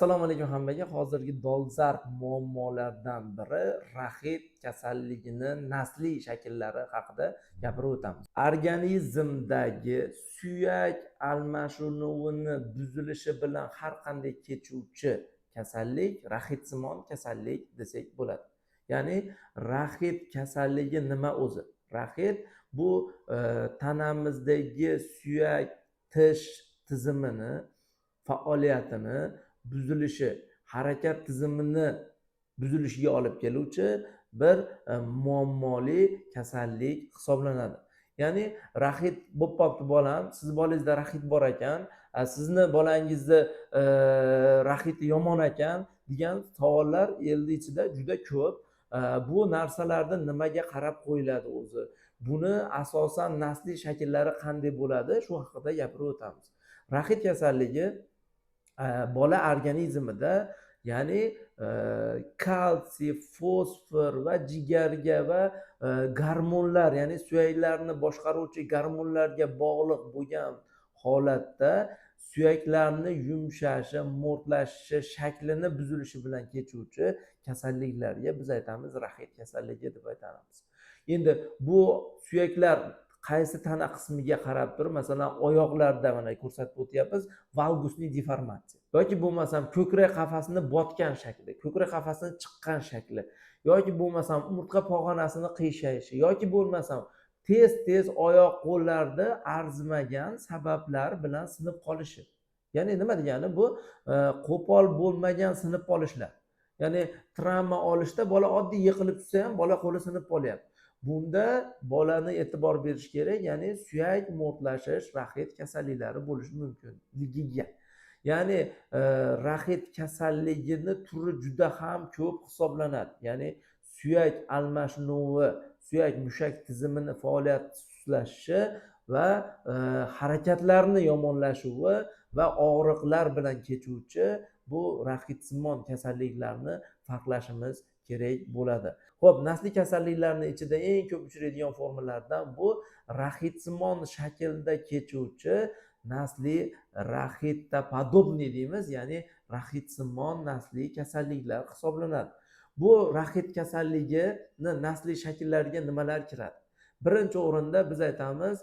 Assalomu alaykum hammaga. Hozirgi dolzarb muammolardan biri raxit kasalligini nasliy shakllari haqida gapirib o'tamiz. Organizmdagi suyak almashinuvini buzilishi bilan har qanday kechuvchi kasallik raxitsimon kasallik desak bo'ladi. Ya'ni raxit kasalligi nima o'zi? Raxit bu tanamizdagi suyak tish tizimini faoliyatini buzilishi, harakat tizimini buzilishiga olib keluvchi bir muammoli kasallik hisoblanadi. Ya'ni raxit bo'lib qolibdi bolam, sizni bolangizda raxit bor ekan, sizni bolangizni raxiti yomon ekan degan savollar elni ichida juda ko'p. Bu narsalarni nimaga qarab qo'yiladi o'zi? Buni asosan nasliy shakllari qanday bo'ladi? Shu haqida gapirib o'tamiz. Raxit kasalligi bola organizmida, ya'ni kalsiy, fosfor va jigarga va gormonlar, ya'ni suyaklarni boshqaruvchi gormonlarga bog'liq bo'lgan holatda suyaklarni yumshashi, mo'rtlashishi, shaklini buzilishi bilan kechuvchi kasalliklarga biz aytamiz raxit kasalligi deb aytamiz. Endi bu suyaklar qaysi tana qismiga qarab turib, masalan oyoqlarda mana ko'rsatib o'tyapmiz, valgusli deformatsiya yoki bo'lmasam ko'krak qafasini botgan shakli, ko'krak qafasining chiqqan shakli yoki bo'lmasam umurtqa pog'onasini qiyshayishi yoki bo'lmasam tez oyoq qo'llarda arzimagan sabablar bilan sinib qolishi. Ya'ni nima degani bu? Qo'pol bo'lmagan sinib qolishlar. Ya'ni travma olishda bola oddiy yiqilib tushsa ham bola qo'li sinib qolyapti. Bunda bolani e'tibor berish kerak, ya'ni suyak mo'rtlashish, raxit kasalliklari bo'lishi mumkinligiga. Ya'ni raxit kasalligini turi juda ham ko'p hisoblanadi. Ya'ni suyak almashinuvi, suyak mushak tizimini faoliyati suslashishi va harakatlarni yomonlashuvi va og'riqlar bilan kechuvchi bu raxitsimon kasalliklarni farqlashimiz kerak bo'ladi. Xo'p, nasliy kasalliklarning ichida eng ko'p uchraydigan formalardan bu raxitsimon shaklda kechuvchi nasliy raxitopodobniy deymiz, ya'ni raxitsimon nasliy kasalliklar hisoblanadi. Bu raxit kasalligini nasliy shakllariga nimalar kiradi? Birinchi o'rinda biz aytamiz,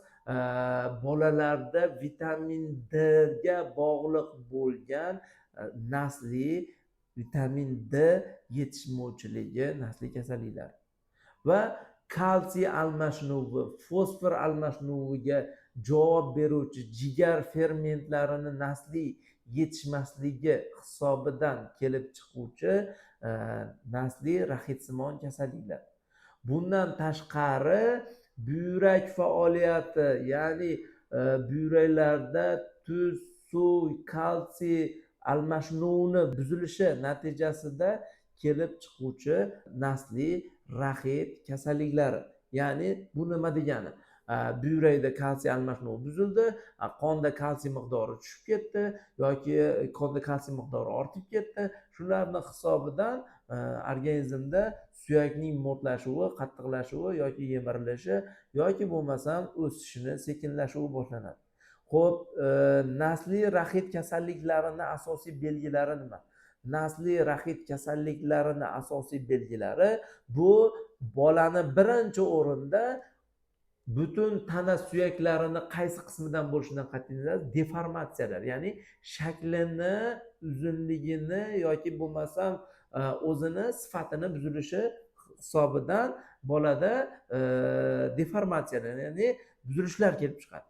bolalarda vitamin D ga bog'liq bo'lgan nasliy vitamin D yetishmovchiligi nasliy kasalliklar va kalsiy almashinuvi, fosfor almashinuviga javob beruvchi jigar fermentlarini nasliy yetishmasligi hisobidan kelib chiquvchi nasliy raxitsimon kasalliklar. Bundan tashqari buyrak faoliyati, ya'ni buyraklarda tuz, suv, kalsiy almashinuvini buzilishi natijasida kelib chiquvchi nasliy raxit kasalliklari. Ya'ni bu nima degani? Buyrakda kalsiy almashinuvi buzildi, qonda kalsiy miqdori tushib ketdi yoki qonda kalsiy miqdori ortib ketdi. Shularning hisobidan organizmda suyakning mo'rtlashuvi, qattiqlashuvi yoki yemirilishi yoki bo'lmasam o'sishini sekinlashuvi boshlanadi. Xo'p, nasliy raxit kasalliklarini asosiy belgilari nima? Nasliy raxit kasalliklarini asosiy belgilari bu bolani birinchi o'rinda butun tana suyaklarini qaysi qismidan bo'lishidan qat'iy nazar deformatsiyalar, ya'ni shaklini, uzunligini yoki bo'lmasam o'zini sifatini buzilishi hisobidan bolada deformatsiyalar, ya'ni buzilishlar kelib chiqadi.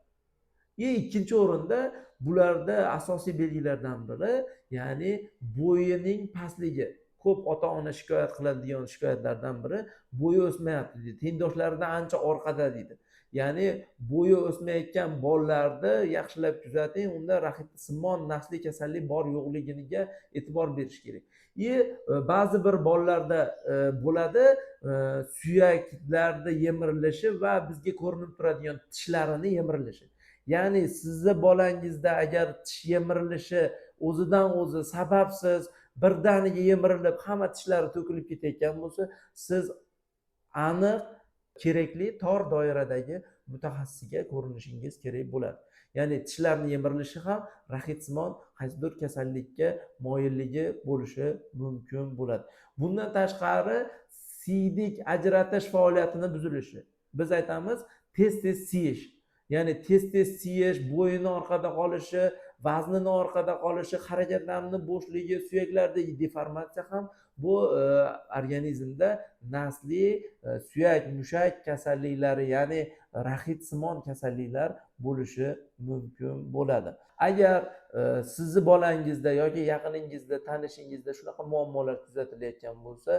Ikkinchi o'rinda bularda asosiy belgilardan biri, ya'ni bo'yining pastligi. Ko'p ota-ona shikoyat qiladigan shikoyatlardan biri bo'yi o'smayapti deydi. Tengdoshlaridan ancha orqada deydi. Ya'ni bo'yi o'smayotgan bolalarni yaxshilab kuzating, unda raxitsimon nasliy kasallik bor yo'qligiga e'tibor berish kerak. Ba'zi bir bolalarda bo'ladi, suyaklarda yemirilishi va bizga ko'rinib turadigan tishlarini yemirilishi. Ya'ni sizni bolangizda agar tish yemirilishi o'zidan o'zi sababsiz birdaniga yemirilib hamma tishlari to'kilib ketayotgan bo'lsa, siz aniq kerakli tor doiradagi mutaxassisga ko'rinishingiz kerak bo'ladi. ya'ni tishlarni yemirilishi ham raxitsimon qaysidir kasallikka moyilligi bo'lishi mumkin bo'ladi. Bundan tashqari siydik ajratish faoliyatini buzilishi. Biz aytamiz tez siyish. Ya'ni tez siyish, bo'yini orqada qolishi, vaznini orqada qolishi, harakatlarni bo'shligi, suyaklardagi deformatsiya ham bu organizmda nasliy suyak, mushak kasalliklari, ya'ni raxitsimon kasalliklar bo'lishi mumkin bo'ladi. Agar sizni bolangizda yoki yaqiningizda, tanishingizda shunaqa muammolar kuzatilayotgan bo'lsa,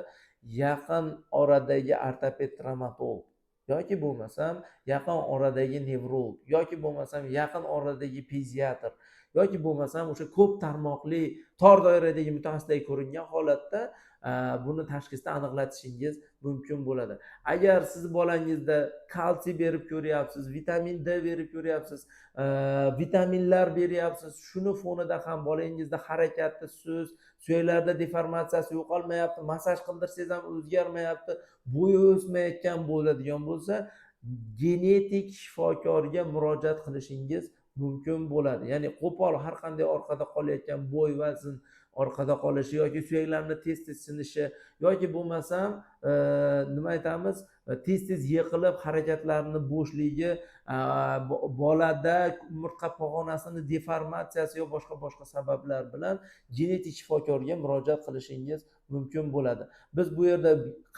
yaqin oradagi ortoped travmatolog yoki bo'lmasam yaqin oradagi nevrolog yoki bo'lmasam yaqin oradagi pediatr yoki bo'lmasam o'sha ko'p tarmoqli tor doiradagi mutaxassislarga ko'ringan holatda buni tashxisni aniqlatishingiz mumkin bo'ladi. Agar siz bolangizda kalsiy berib ko'ryapsiz, vitamin D berib ko'ryapsiz, vitaminlar beryapsiz, shuni fonida ham bolangizda harakati sust, suyaklarda deformatsiyasi yo'qolmayapti, massaj qildirsangiz ham o'zgarmayapti, bo'yi o'smayotgan bo'ladigan bo'lsa, genetik shifokorga murojaat qilishingiz mumkin bo'ladi. Ya'ni qo'pol har qanday orqada qolayotgan bo'y, vazn orqada qolishi yoki suyaklarni tez sinishi yoki bo'lmasam nima aytamiz, tez yiqilib harakatlarni bo'shligi, bolada umurtqa pog'onasini deformatsiyasi yo boshqa sabablar bilan genetik shifokorga murojaat qilishingiz mumkin bo'ladi. Biz bu yerda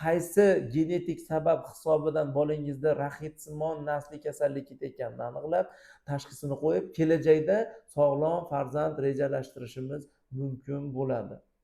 qaysi genetik sabab hisobidan bolangizda raxitsimon nasliy kasallik ketayotganini aniqlab, tashxisini qo'yib, kelajakda sog'lom farzand rejalashtirishimiz mumkin bo'ladi.